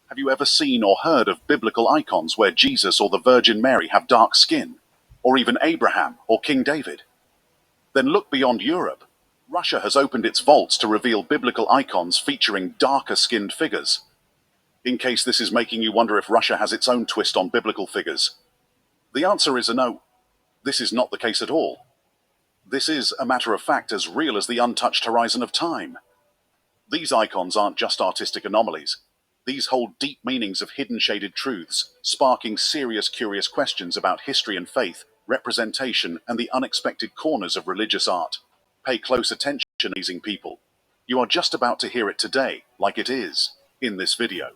Have you ever seen or heard of biblical icons where Jesus or the Virgin Mary have dark skin, or even Abraham or King David? Then look beyond Europe. Russia has opened its vaults to reveal biblical icons featuring darker-skinned figures. In case this is making you wonder if Russia has its own twist on biblical figures, the answer is a no. This is not the case at all. This is, a matter of fact, as real as the untouched horizon of time. These icons aren't just artistic anomalies. These hold deep meanings of hidden shaded truths, sparking serious, curious questions about history and faith, representation, and the unexpected corners of religious art. Pay close attention, amazing people. You are just about to hear it today, like it is, in this video.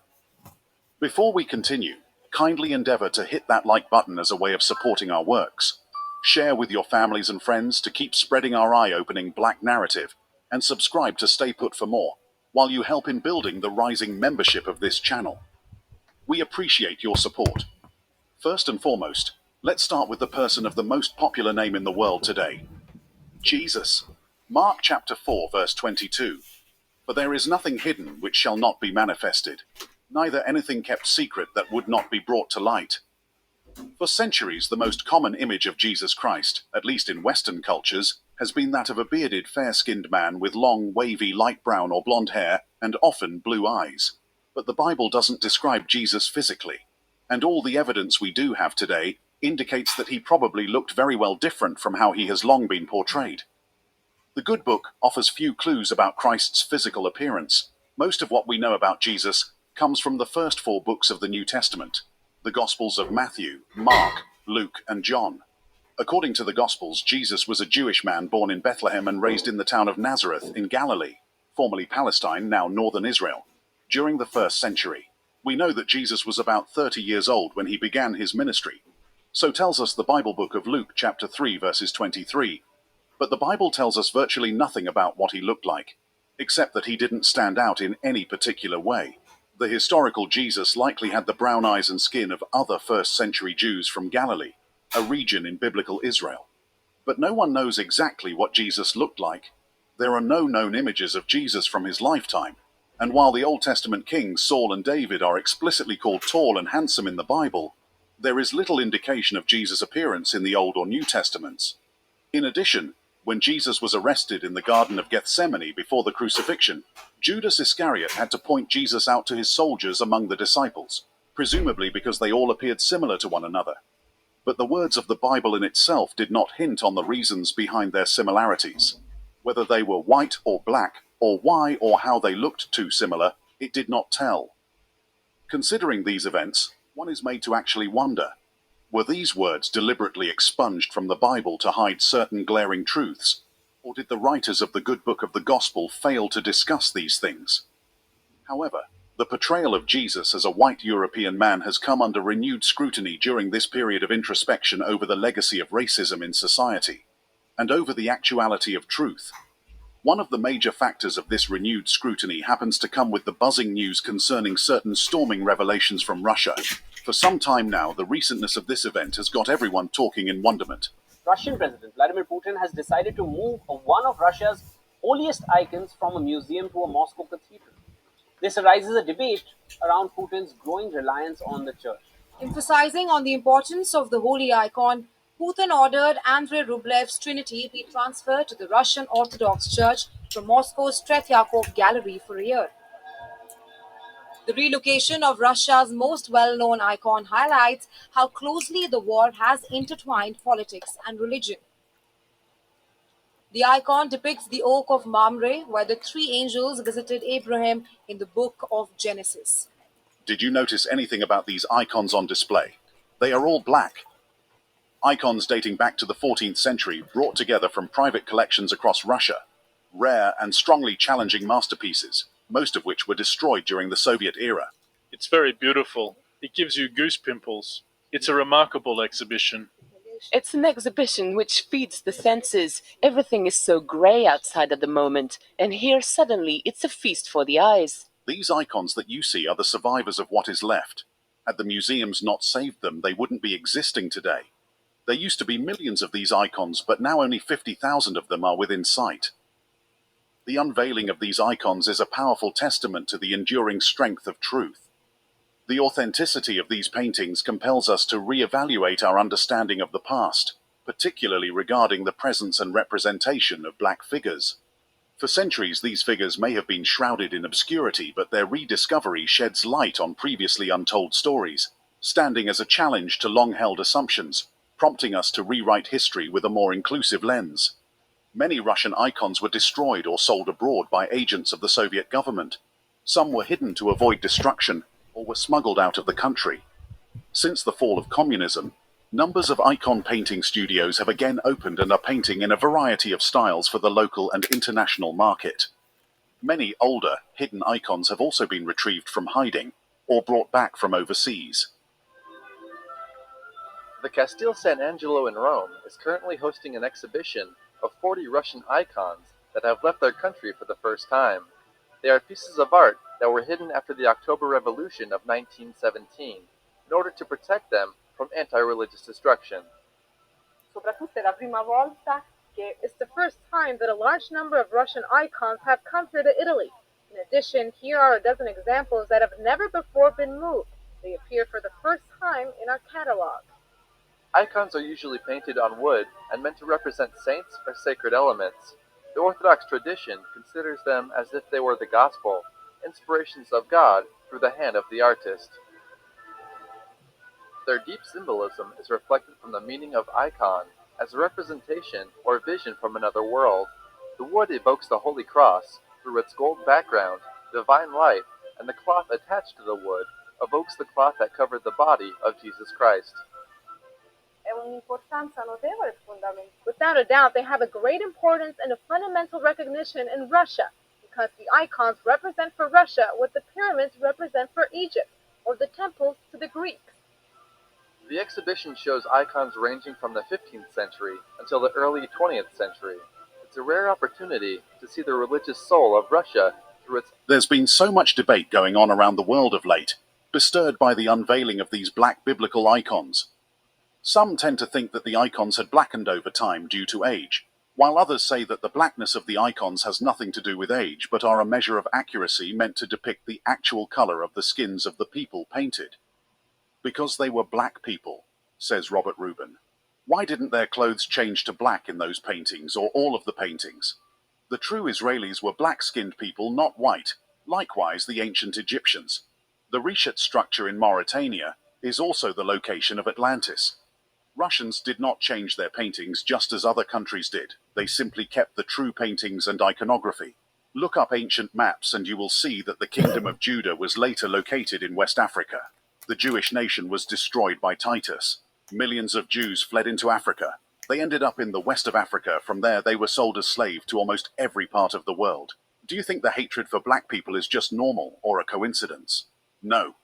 Before we continue, kindly endeavor to hit that like button as a way of supporting our works. Share with your families and friends to keep spreading our eye-opening black narrative, and subscribe to stay put for more, while you help in building the rising membership of this channel. We appreciate your support. First and foremost, let's start with the person of the most popular name in the world today, Jesus. Mark chapter 4 verse 22. For there is nothing hidden which shall not be manifested, neither anything kept secret that would not be brought to light. For centuries, the most common image of Jesus Christ, at least in Western cultures, has been that of a bearded, fair-skinned man with long, wavy, light brown or blonde hair and often blue eyes. But the Bible doesn't describe Jesus physically, and all the evidence we do have today indicates that he probably looked very well different from how he has long been portrayed. The Good Book offers few clues about Christ's physical appearance. Most of what we know about Jesus comes from the first 4 books of the New Testament, the Gospels of Matthew, Mark, Luke, and John. According to the Gospels, Jesus was a Jewish man born in Bethlehem and raised in the town of Nazareth in Galilee, formerly Palestine, now northern Israel, during the 1st century. We know that Jesus was about 30 years old when he began his ministry. So tells us the Bible book of Luke chapter 3 verses 23. But the Bible tells us virtually nothing about what he looked like, except that he didn't stand out in any particular way. The historical Jesus likely had the brown eyes and skin of other 1st century Jews from Galilee, a region in biblical Israel. But no one knows exactly what Jesus looked like. There are no known images of Jesus from his lifetime, and while the Old Testament kings Saul and David are explicitly called tall and handsome in the Bible, there is little indication of Jesus' appearance in the Old or New Testaments. In addition, when Jesus was arrested in the Garden of Gethsemane before the crucifixion, Judas Iscariot had to point Jesus out to his soldiers among the disciples, presumably because they all appeared similar to one another. But the words of the Bible in itself did not hint on the reasons behind their similarities. Whether they were white or black, or why or how they looked too similar, it did not tell. Considering these events, one is made to actually wonder, were these words deliberately expunged from the Bible to hide certain glaring truths? Or did the writers of the Good Book of the Gospel fail to discuss these things? However, the portrayal of Jesus as a white European man has come under renewed scrutiny during this period of introspection over the legacy of racism in society, and over the actuality of truth. One of the major factors of this renewed scrutiny happens to come with the buzzing news concerning certain storming revelations from Russia. For some time now, the recentness of this event has got everyone talking in wonderment. Russian President Vladimir Putin has decided to move one of Russia's holiest icons from a museum to a Moscow cathedral. This arises a debate around Putin's growing reliance on the church. Emphasizing on the importance of the holy icon, Putin ordered Andrei Rublev's Trinity be transferred to the Russian Orthodox Church from Moscow's Tretyakov Gallery for a year. The relocation of Russia's most well-known icon highlights how closely the war has intertwined politics and religion. The icon depicts the oak of Mamre, where the 3 angels visited Abraham in the book of Genesis. Did you notice anything about these icons on display? They are all black. Icons dating back to the 14th century, brought together from private collections across Russia. Rare and strongly challenging masterpieces, most of which were destroyed during the Soviet era. It's very beautiful. It gives you goose pimples. It's a remarkable exhibition. It's an exhibition which feeds the senses. Everything is so grey outside at the moment, and here suddenly it's a feast for the eyes. These icons that you see are the survivors of what is left. Had the museums not saved them, they wouldn't be existing today. There used to be millions of these icons, but now only 50,000 of them are within sight. The unveiling of these icons is a powerful testament to the enduring strength of truth. The authenticity of these paintings compels us to re-evaluate our understanding of the past, particularly regarding the presence and representation of black figures. For centuries, these figures may have been shrouded in obscurity, but their rediscovery sheds light on previously untold stories, standing as a challenge to long-held assumptions, prompting us to rewrite history with a more inclusive lens. Many Russian icons were destroyed or sold abroad by agents of the Soviet government. Some were hidden to avoid destruction or were smuggled out of the country. Since the fall of communism, numbers of icon painting studios have again opened and are painting in a variety of styles for the local and international market. Many older, hidden icons have also been retrieved from hiding or brought back from overseas. The Castel San Angelo in Rome is currently hosting an exhibition of 40 Russian icons that have left their country for the first time. They are pieces of art that were hidden after the October Revolution of 1917 in order to protect them from anti-religious destruction. Soprattutto è la prima volta che it's the first time that a large number of Russian icons have come here to Italy. In addition, here are a dozen examples that have never before been moved. They appear for the first time in our catalog. Icons are usually painted on wood and meant to represent saints or sacred elements. The Orthodox tradition considers them as if they were the gospel, inspirations of God through the hand of the artist. Their deep symbolism is reflected from the meaning of icon as a representation or vision from another world. The wood evokes the Holy Cross through its gold background, divine light, and the cloth attached to the wood evokes the cloth that covered the body of Jesus Christ. Without a doubt, they have a great importance and a fundamental recognition in Russia, because the icons represent for Russia what the pyramids represent for Egypt, or the temples to the Greeks. The exhibition shows icons ranging from the 15th century until the early 20th century. It's a rare opportunity to see the religious soul of Russia through its... There's been so much debate going on around the world of late, bestirred by the unveiling of these black biblical icons. Some tend to think that the icons had blackened over time due to age, while others say that the blackness of the icons has nothing to do with age, but are a measure of accuracy meant to depict the actual color of the skins of the people painted. Because they were black people, says Robert Rubin. Why didn't their clothes change to black in those paintings, or all of the paintings? The true Israelis were black-skinned people, not white, likewise the ancient Egyptians. The Reshet structure in Mauritania is also the location of Atlantis. Russians did not change their paintings just as other countries did. They simply kept the true paintings and iconography. Look up ancient maps and you will see that the Kingdom of Judah was later located in West Africa. The Jewish nation was destroyed by Titus. Millions of Jews fled into Africa. They ended up in the west of Africa. From there, they were sold as slaves to almost every part of the world. Do you think the hatred for black people is just normal or a coincidence? No.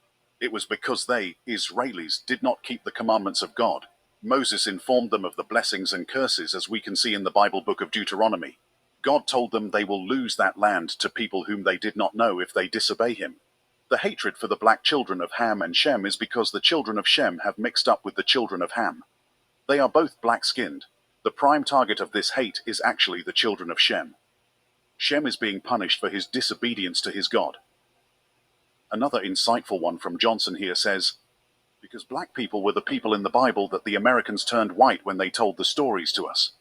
It was because they, Israelis, did not keep the commandments of God. Moses informed them of the blessings and curses, as we can see in the Bible book of Deuteronomy. God told them they will lose that land to people whom they did not know if they disobey him. The hatred for the black children of Ham and Shem is because the children of Shem have mixed up with the children of Ham. They are both black-skinned. The prime target of this hate is actually the children of Shem. Shem is being punished for his disobedience to his God. Another insightful one from Johnson here says, because black people were the people in the Bible that the Americans turned white when they told the stories to us.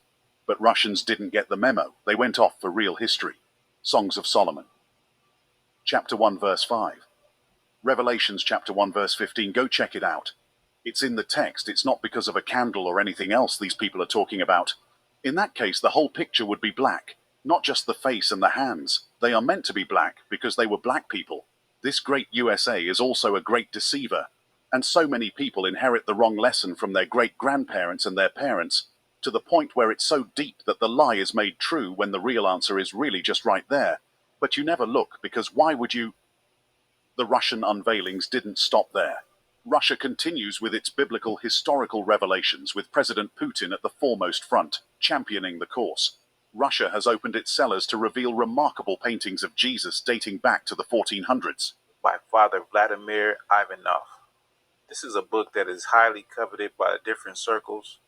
But Russians didn't get the memo. They went off for real history. Songs of Solomon. Chapter 1, verse 5. Revelations chapter 1, verse 15. Go check it out. It's in the text. It's not because of a candle or anything else these people are talking about. In that case, the whole picture would be black, not just the face and the hands. They are meant to be black because they were black people. This great USA is also a great deceiver. And so many people inherit the wrong lesson from their great-grandparents and their parents, to the point where it's so deep that the lie is made true when the real answer is really just right there. But you never look, because why would you? The Russian unveilings didn't stop there. Russia continues with its biblical historical revelations, with President Putin at the foremost front, championing the course. Russia has opened its cellars to reveal remarkable paintings of Jesus dating back to the 1400s. By Father Vladimir Ivanov. This is a book that is highly coveted by different circles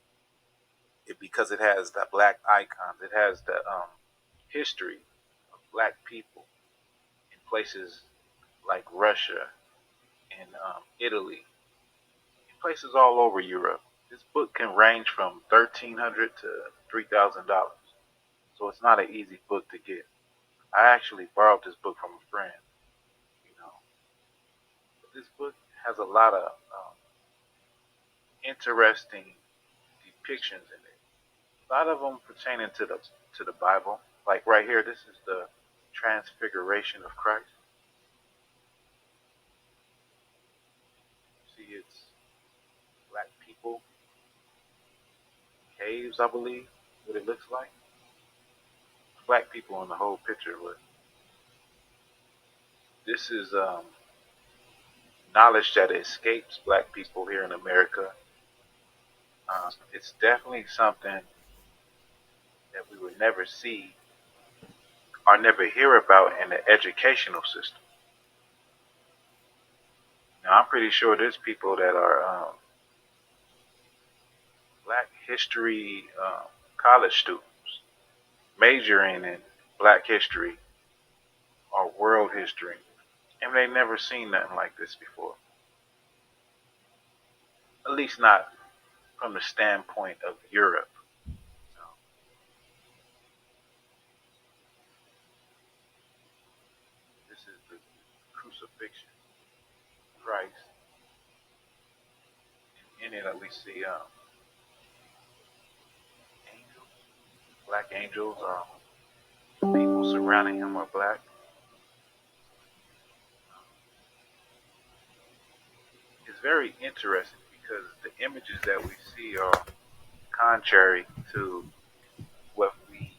because it has the black icons. It has the history of black people in places like Russia and Italy, in places all over Europe. This book can range from $1,300 to $3,000, so it's not an easy book to get. I actually borrowed this book from a friend. But this book has a lot of interesting depictions in it. A lot of them pertaining to the Bible. Like right here, this is the Transfiguration of Christ. See, it's black people, caves, I believe, what it looks like. Black people in the whole picture, but this is knowledge that escapes black people here in America. It's definitely something that we would never see or never hear about in the educational system. Now, I'm pretty sure there's people that are black history college students majoring in black history or world history, and they've never seen nothing like this before. At least not from the standpoint of Europe. So, this is the crucifixion of Christ. In it, we see angels, black angels. The people surrounding him are black. It's very interesting because the images that we see are contrary to what we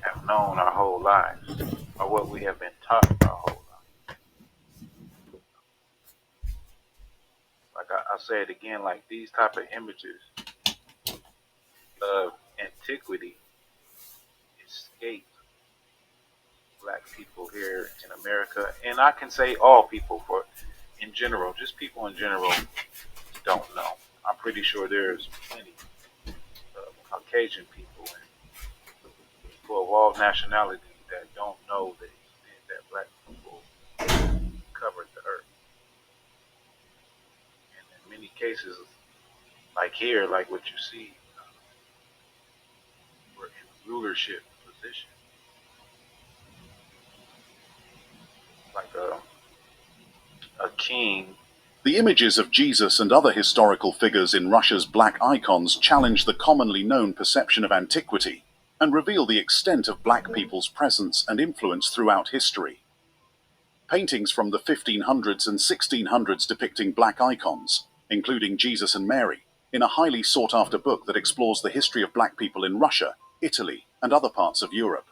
have known our whole lives, or what we have been taught our whole lives. Like I'll say it again, like these type of images of antiquity escape black people here in America, and I can say all people, for in general, just people in general don't know. I'm pretty sure there's plenty of Caucasian people and people of all nationalities that don't know the extent that black people covered the earth. And in many cases, like here, like what you see, we're in rulership position. Like a king. The images of Jesus and other historical figures in Russia's black icons challenge the commonly known perception of antiquity and reveal the extent of black people's presence and influence throughout history. Paintings from the 1500s and 1600s depicting black icons, including Jesus and Mary, in a highly sought-after book that explores the history of black people in Russia, Italy, and other parts of Europe.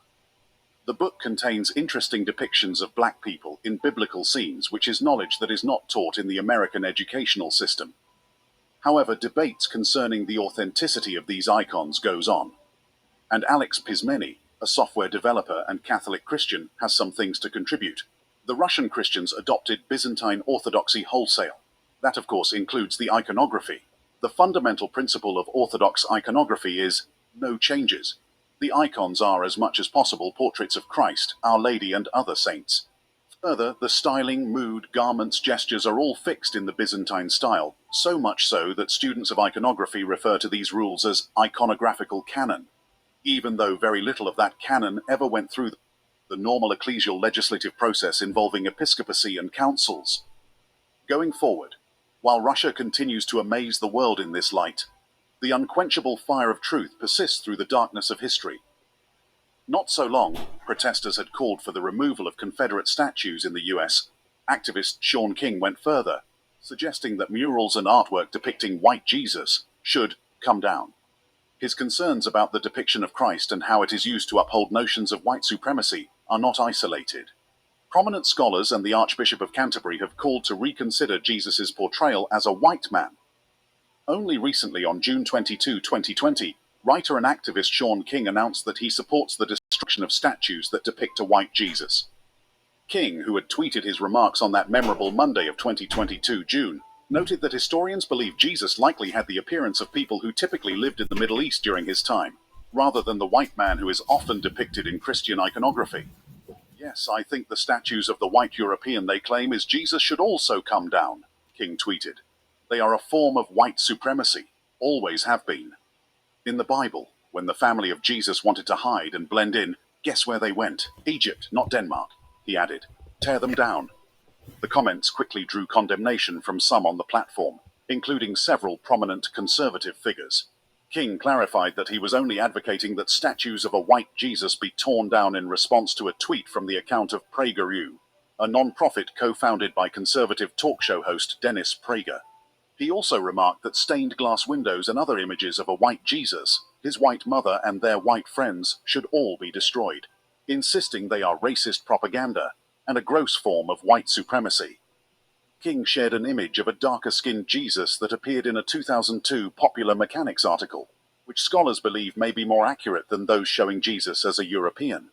The book contains interesting depictions of black people in biblical scenes, which is knowledge that is not taught in the American educational system. However, debates concerning the authenticity of these icons goes on. And Alex Pismeni, a software developer and Catholic Christian, has some things to contribute. The Russian Christians adopted Byzantine Orthodoxy wholesale. That, of course, includes the iconography. The fundamental principle of Orthodox iconography is no changes. The icons are, as much as possible, portraits of Christ, Our Lady, and other saints. Further, the styling, mood, garments, gestures are all fixed in the Byzantine style, so much so that students of iconography refer to these rules as iconographical canon, even though very little of that canon ever went through the normal ecclesial legislative process involving episcopacy and councils. Going forward, while Russia continues to amaze the world in this light, the unquenchable fire of truth persists through the darkness of history. Not so long, protesters had called for the removal of Confederate statues in the US. Activist Shaun King went further, suggesting that murals and artwork depicting white Jesus should come down. His concerns about the depiction of Christ and how it is used to uphold notions of white supremacy are not isolated. Prominent scholars and the Archbishop of Canterbury have called to reconsider Jesus' portrayal as a white man. Only recently, on June 22, 2020, writer and activist Sean King announced that he supports the destruction of statues that depict a white Jesus. King, who had tweeted his remarks on that memorable Monday of 2022 June, noted that historians believe Jesus likely had the appearance of people who typically lived in the Middle East during his time, rather than the white man who is often depicted in Christian iconography. Yes, I think the statues of the white European they claim is Jesus should also come down, King tweeted. They are a form of white supremacy, always have been. In the Bible, when the family of Jesus wanted to hide and blend in, guess where they went? Egypt, not Denmark, he added. Tear them down. The comments quickly drew condemnation from some on the platform, including several prominent conservative figures. King clarified that he was only advocating that statues of a white Jesus be torn down in response to a tweet from the account of PragerU, a non-profit co-founded by conservative talk show host Dennis Prager. He also remarked that stained glass windows and other images of a white Jesus, his white mother and their white friends should all be destroyed, insisting they are racist propaganda and a gross form of white supremacy. King shared an image of a darker-skinned Jesus that appeared in a 2002 Popular Mechanics article, which scholars believe may be more accurate than those showing Jesus as a European.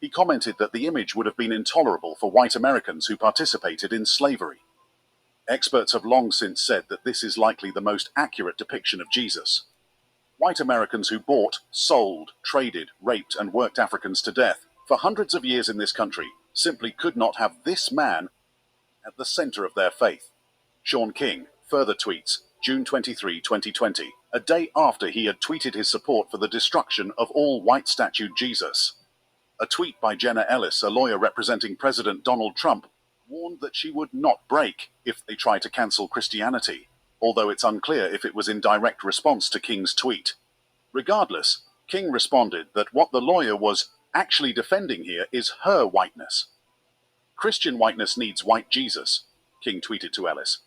He commented that the image would have been intolerable for white Americans who participated in slavery. Experts have long since said that this is likely the most accurate depiction of Jesus. White Americans who bought, sold, traded, raped, and worked Africans to death for hundreds of years in this country simply could not have this man at the center of their faith. Sean King further tweets, June 23, 2020, a day after he had tweeted his support for the destruction of all white-statued Jesus. A tweet by Jenna Ellis, a lawyer representing President Donald Trump, warned that she would not break if they try to cancel Christianity, although it's unclear if it was in direct response to King's tweet. Regardless, King responded that what the lawyer was actually defending here is her whiteness. Christian whiteness needs white Jesus, King tweeted to Ellis.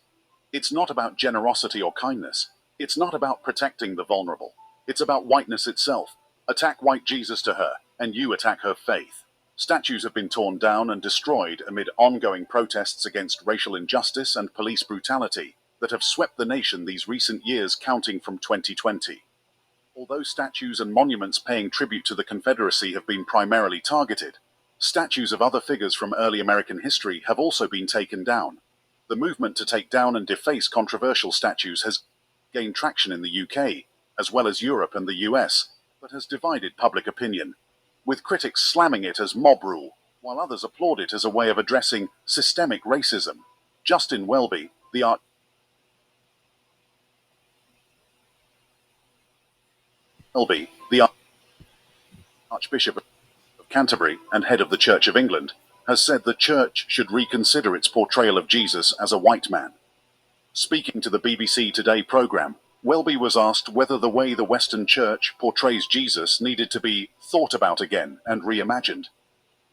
It's not about generosity or kindness. It's not about protecting the vulnerable. It's about whiteness itself. Attack white Jesus to her, and you attack her faith. Statues have been torn down and destroyed amid ongoing protests against racial injustice and police brutality that have swept the nation these recent years, counting from 2020. Although statues and monuments paying tribute to the Confederacy have been primarily targeted, statues of other figures from early American history have also been taken down. The movement to take down and deface controversial statues has gained traction in the UK, as well as Europe and the US, but has divided public opinion, with critics slamming it as mob rule, while others applaud it as a way of addressing systemic racism. Justin Welby, the Archbishop of Canterbury and head of the Church of England, has said the Church should reconsider its portrayal of Jesus as a white man. Speaking to the BBC Today programme, Welby was asked whether the way the Western Church portrays Jesus needed to be thought about again and reimagined.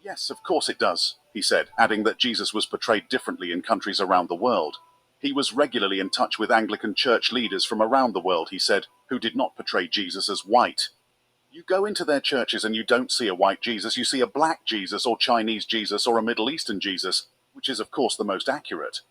Yes, of course it does, he said, adding that Jesus was portrayed differently in countries around the world. He was regularly in touch with Anglican church leaders from around the world, he said, who did not portray Jesus as white. You go into their churches and you don't see a white Jesus, you see a black Jesus or Chinese Jesus or a Middle Eastern Jesus, which is of course the most accurate.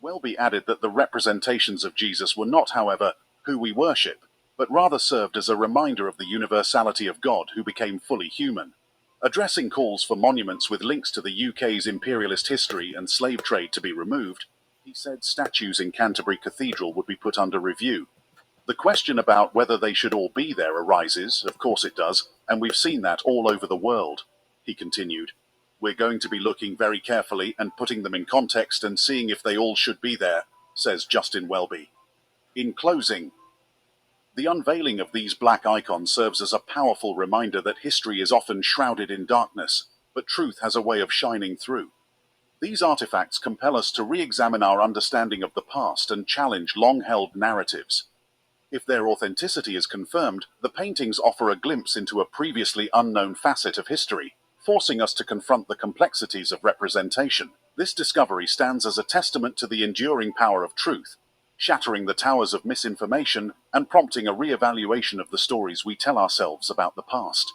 Welby added that the representations of Jesus were not, however, who we worship, but rather served as a reminder of the universality of God who became fully human. Addressing calls for monuments with links to the UK's imperialist history and slave trade to be removed, he said statues in Canterbury Cathedral would be put under review. The question about whether they should all be there arises, of course it does, and we've seen that all over the world, he continued. We're going to be looking very carefully and putting them in context and seeing if they all should be there, says Justin Welby. In closing, the unveiling of these black icons serves as a powerful reminder that history is often shrouded in darkness, but truth has a way of shining through. These artifacts compel us to re-examine our understanding of the past and challenge long-held narratives. If their authenticity is confirmed, the paintings offer a glimpse into a previously unknown facet of history, forcing us to confront the complexities of representation. This discovery stands as a testament to the enduring power of truth, shattering the towers of misinformation and prompting a re-evaluation of the stories we tell ourselves about the past.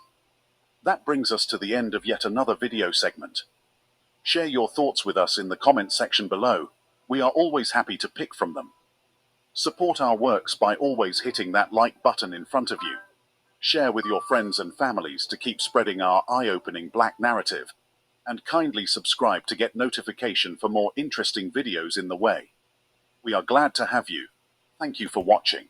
That brings us to the end of yet another video segment. Share your thoughts with us in the comment section below. We are always happy to pick from them. Support our works by always hitting that like button in front of you. Share with your friends and families to keep spreading our eye-opening black narrative. And kindly subscribe to get notification for more interesting videos in the way. We are glad to have you. Thank you for watching.